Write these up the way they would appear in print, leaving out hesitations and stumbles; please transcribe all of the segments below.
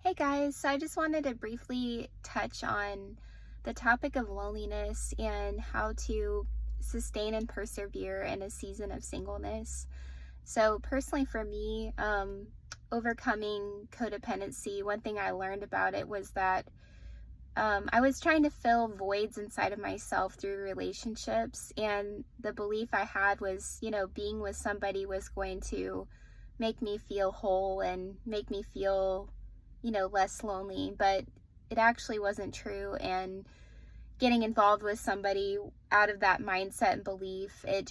Hey guys, so I just wanted to briefly touch on the topic of loneliness and how to sustain and persevere in a season of singleness. So, personally, for me, overcoming codependency, one thing I learned about it was that I was trying to fill voids inside of myself through relationships, and the belief I had was, being with somebody was going to make me feel whole and make me feel, less lonely, but it actually wasn't true. And getting involved with somebody out of that mindset and belief, it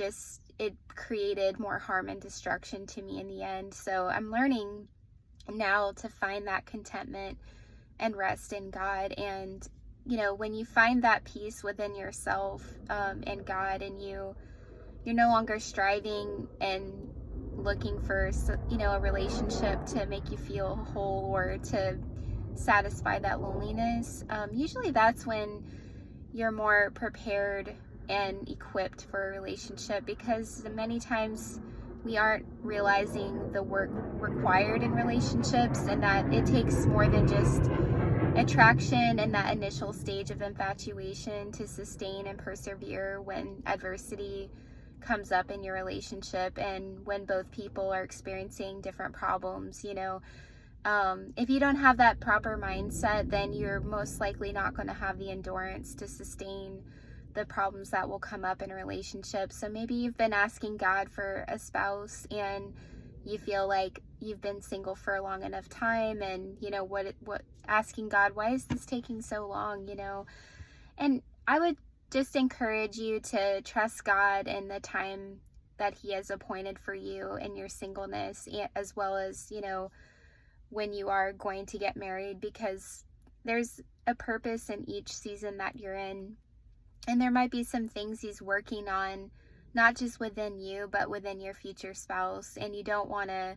created more harm and destruction to me in the end. So I'm learning now to find that contentment and rest in God. And, when you find that peace within yourself, and God, and you're no longer striving and looking for, a relationship to make you feel whole or to satisfy that loneliness, usually that's when you're more prepared and equipped for a relationship, because many times we aren't realizing the work required in relationships, and that it takes more than just attraction and that initial stage of infatuation to sustain and persevere when adversity comes up in your relationship and when both people are experiencing different problems. If you don't have that proper mindset, then you're most likely not going to have the endurance to sustain the problems that will come up in a relationship. So maybe you've been asking God for a spouse and you feel like you've been single for a long enough time, and what asking God, why is this taking so long? And I would just encourage you to trust God in the time that He has appointed for you in your singleness, as well as when you are going to get married, because there's a purpose in each season that you're in, and there might be some things He's working on, not just within you, but within your future spouse. And you don't want to,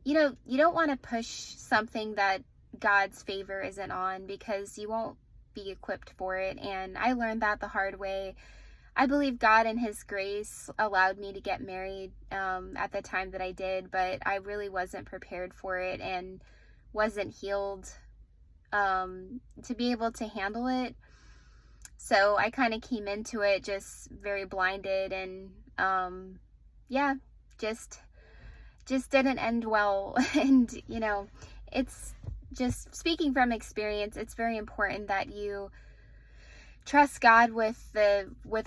you don't want to push something that God's favor isn't on, because you won't be equipped for it. And I learned that the hard way. I believe God in His grace allowed me to get married at the time that I did, but I really wasn't prepared for it and wasn't healed to be able to handle it. So I kind of came into it just very blinded, and yeah, just didn't end well. And it's just, speaking from experience, it's very important that you trust God with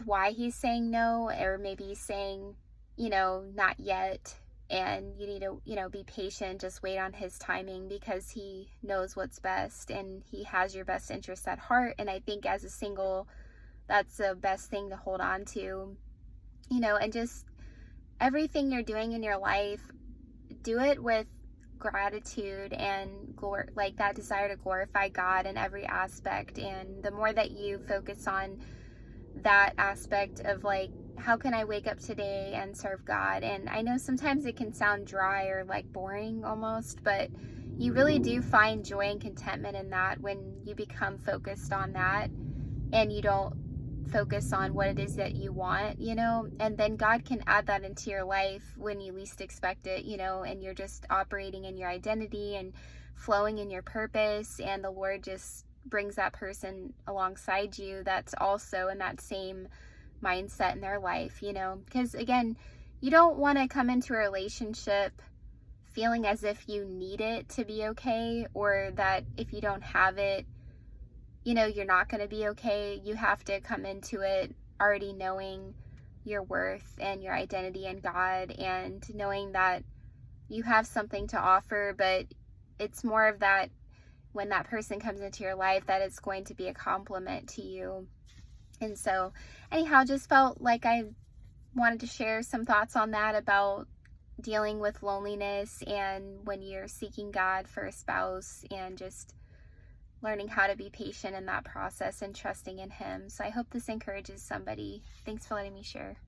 why He's saying no, or maybe He's saying, not yet. And you need to, be patient, just wait on His timing, because He knows what's best and He has your best interests at heart. And I think as a single, that's the best thing to hold on to, and just everything you're doing in your life, do it with gratitude and like that desire to glorify God in every aspect. And the more that you focus on that aspect of, like, how can I wake up today and serve God? And I know sometimes it can sound dry or like boring almost, but you really do find joy and contentment in that when you become focused on that and you don't focus on what it is that you want, and then God can add that into your life when you least expect it, and you're just operating in your identity and flowing in your purpose, and the Lord just brings that person alongside you that's also in that same mindset in their life, because again, you don't want to come into a relationship feeling as if you need it to be okay, or that if you don't have it, you're not going to be okay. You have to come into it already knowing your worth and your identity in God, and knowing that you have something to offer, but it's more of that when that person comes into your life, that it's going to be a compliment to you. And so anyhow, just felt like I wanted to share some thoughts on that, about dealing with loneliness and when you're seeking God for a spouse, and just learning how to be patient in that process and trusting in Him. So I hope this encourages somebody. Thanks for letting me share.